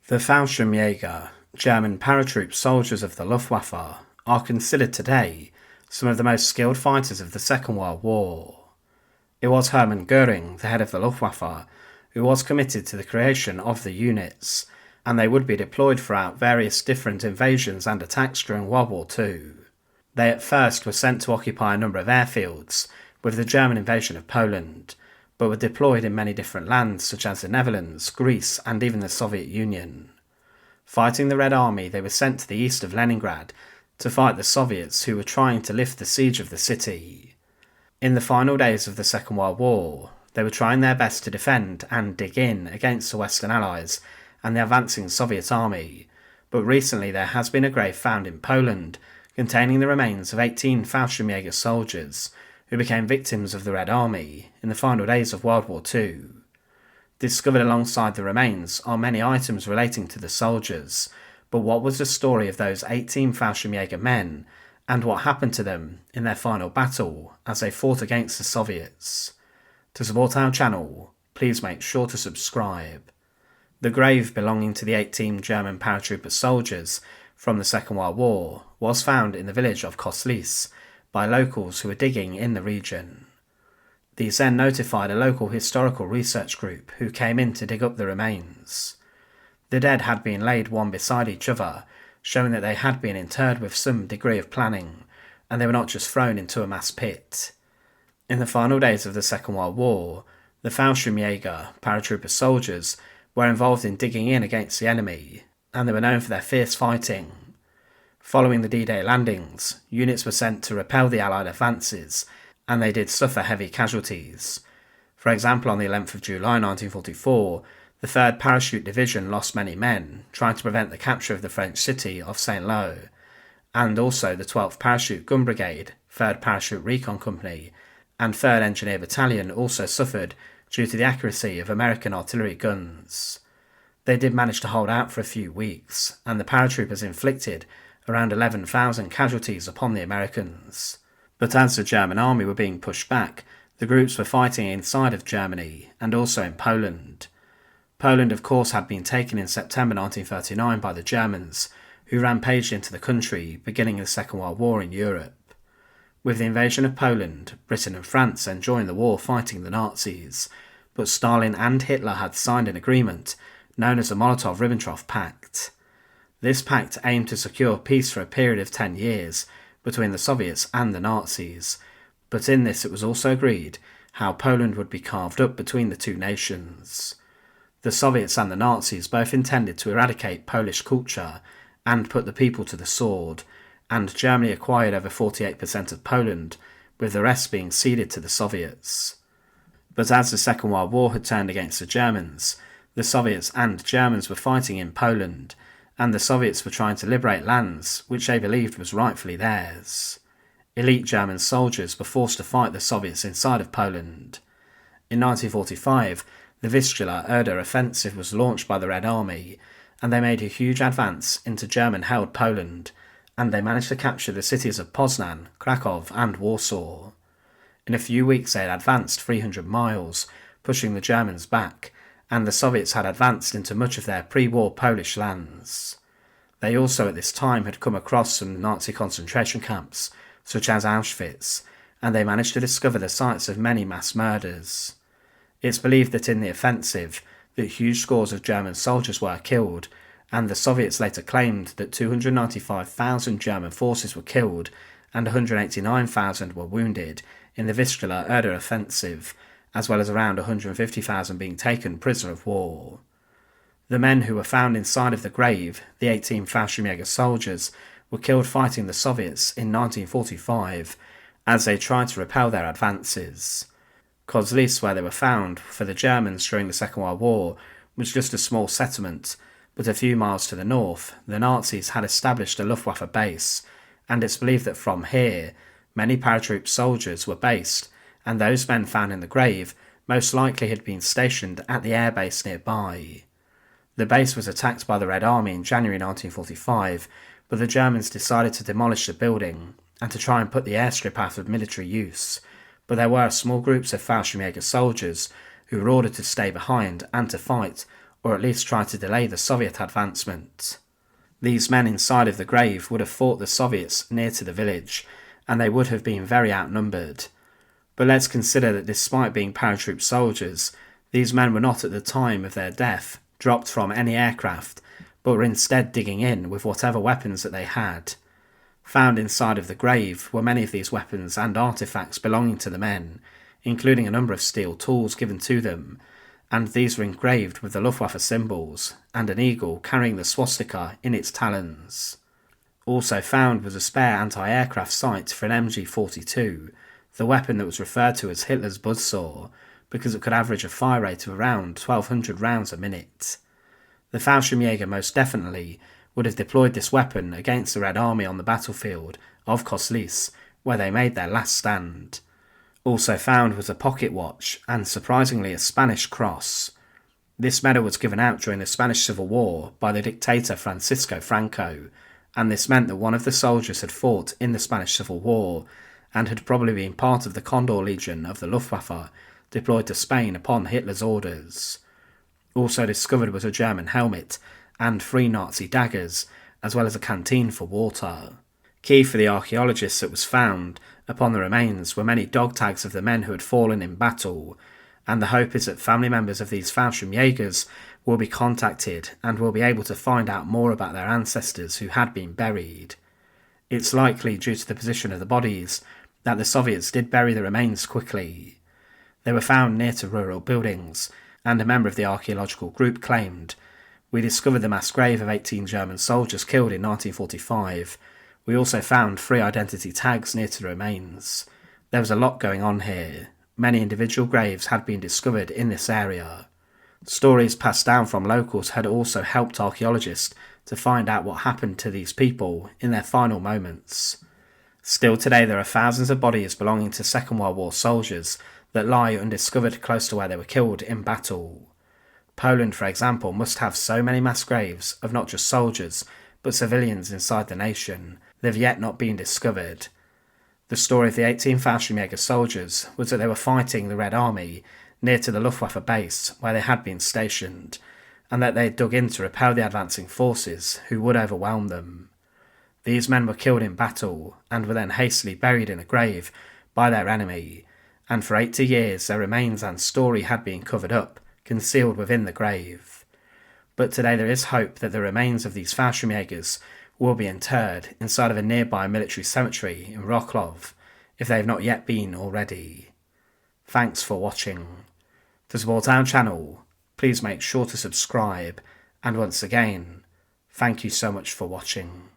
The Fallschirmjager, German paratroop soldiers of the Luftwaffe, are considered today some of the most skilled fighters of the Second World War. It was Hermann Göring, the head of the Luftwaffe, who was committed to the creation of the units, and they would be deployed throughout various different invasions and attacks during World War II. They at first were sent to occupy a number of airfields with the German invasion of Poland, but were deployed in many different lands such as the Netherlands, Greece and even the Soviet Union. Fighting the Red Army, they were sent to the east of Leningrad to fight the Soviets who were trying to lift the siege of the city. In the final days of the Second World War, they were trying their best to defend and dig in against the Western Allies and the advancing Soviet army, but recently there has been a grave found in Poland containing the remains of 18 Fallschirmjager soldiers who became victims of the Red Army in the final days of World War II. Discovered alongside the remains are many items relating to the soldiers, but what was the story of those 18 Fallschirmjager men and what happened to them in their final battle as they fought against the Soviets? To support our channel, please make sure to subscribe. The grave belonging to the 18 German paratrooper soldiers from the Second World War was found in the village of Koslice by locals who were digging in the region. These then notified a local historical research group who came in to dig up the remains. The dead had been laid one beside each other, showing that they had been interred with some degree of planning, and they were not just thrown into a mass pit. In the final days of the Second World War, the Fallschirmjager paratrooper soldiers were involved in digging in against the enemy, and they were known for their fierce fighting. Following the D-Day landings, units were sent to repel the Allied advances, and they did suffer heavy casualties. For example, on the 11th of July 1944, the 3rd Parachute Division lost many men, trying to prevent the capture of the French city of Saint-Lô, and also the 12th Parachute Gun Brigade, 3rd Parachute Recon Company, and 3rd Engineer Battalion also suffered due to the accuracy of American artillery guns. They did manage to hold out for a few weeks, and the paratroopers inflicted around 11,000 casualties upon the Americans. But as the German army were being pushed back, the groups were fighting inside of Germany and also in Poland. Poland, of course, had been taken in September 1939 by the Germans, who rampaged into the country, beginning the Second World War in Europe. With the invasion of Poland, Britain and France then joined the war fighting the Nazis, but Stalin and Hitler had signed an agreement known as the Molotov-Ribbentrop Pact. This pact aimed to secure peace for a period of 10 years between the Soviets and the Nazis, but in this it was also agreed how Poland would be carved up between the two nations. The Soviets and the Nazis both intended to eradicate Polish culture and put the people to the sword, and Germany acquired over 48% of Poland, with the rest being ceded to the Soviets. But as the Second World War had turned against the Germans, the Soviets and Germans were fighting in Poland, and the Soviets were trying to liberate lands which they believed was rightfully theirs. Elite German soldiers were forced to fight the Soviets inside of Poland. In 1945, the Vistula-Oder offensive was launched by the Red Army, and they made a huge advance into German-held Poland, and they managed to capture the cities of Poznan, Krakow and Warsaw. In a few weeks they had advanced 300 miles, pushing the Germans back, and the Soviets had advanced into much of their pre-war Polish lands. They also at this time had come across some Nazi concentration camps, such as Auschwitz, and they managed to discover the sites of many mass murders. It's believed that in the offensive, that huge scores of German soldiers were killed, and the Soviets later claimed that 295,000 German forces were killed and 189,000 were wounded in the Vistula-Oder offensive, as well as around 150,000 being taken prisoner of war. The men who were found inside of the grave, the 18 Fallschirmjager soldiers, were killed fighting the Soviets in 1945 as they tried to repel their advances. Koslice, where they were found for the Germans during the Second World War, was just a small settlement, but a few miles to the north, the Nazis had established a Luftwaffe base, and it's believed that from here, many paratroop soldiers were based, and those men found in the grave most likely had been stationed at the airbase nearby. The base was attacked by the Red Army in January 1945, but the Germans decided to demolish the building and to try and put the airstrip out of military use, but there were small groups of Fallschirmjager soldiers who were ordered to stay behind and to fight or at least try to delay the Soviet advancement. These men inside of the grave would have fought the Soviets near to the village, and they would have been very outnumbered. But let's consider that despite being paratroop soldiers, these men were not at the time of their death dropped from any aircraft, but were instead digging in with whatever weapons that they had. Found inside of the grave were many of these weapons and artifacts belonging to the men, including a number of steel tools given to them, and these were engraved with the Luftwaffe symbols and an eagle carrying the swastika in its talons. Also found was a spare anti-aircraft sight for an MG-42, the weapon that was referred to as Hitler's buzzsaw, because it could average a fire rate of around 1,200 rounds a minute. The Fallschirmjager most definitely would have deployed this weapon against the Red Army on the battlefield of Koslitz, where they made their last stand. Also found was a pocket watch and, surprisingly, a Spanish cross. This medal was given out during the Spanish Civil War by the dictator Francisco Franco, and this meant that one of the soldiers had fought in the Spanish Civil War and had probably been part of the Condor Legion of the Luftwaffe deployed to Spain upon Hitler's orders. Also discovered was a German helmet and 3 Nazi daggers, as well as a canteen for water. Key for the archaeologists that was found upon the remains were many dog tags of the men who had fallen in battle, and the hope is that family members of these Fallschirmjagers will be contacted and will be able to find out more about their ancestors who had been buried. It's likely, due to the position of the bodies, that the Soviets did bury the remains quickly. They were found near to rural buildings, and a member of the archaeological group claimed, "We discovered the mass grave of 18 German soldiers killed in 1945. We also found 3 identity tags near to the remains. There was a lot going on here. Many individual graves had been discovered in this area." Stories passed down from locals had also helped archaeologists to find out what happened to these people in their final moments. Still today there are thousands of bodies belonging to Second World War soldiers that lie undiscovered close to where they were killed in battle. Poland, for example, must have so many mass graves of not just soldiers, but civilians inside the nation that have yet not been discovered. The story of the 18 Fallschirmjager soldiers was that they were fighting the Red Army near to the Luftwaffe base where they had been stationed, and that they had dug in to repel the advancing forces who would overwhelm them. These men were killed in battle and were then hastily buried in a grave by their enemy, and for 80 years their remains and story had been covered up, concealed within the grave. But today there is hope that the remains of these Fallschirmjagers will be interred inside of a nearby military cemetery in Wrocław, if they have not yet been already. Thanks for watching. To support our channel, please make sure to subscribe, and once again, thank you so much for watching.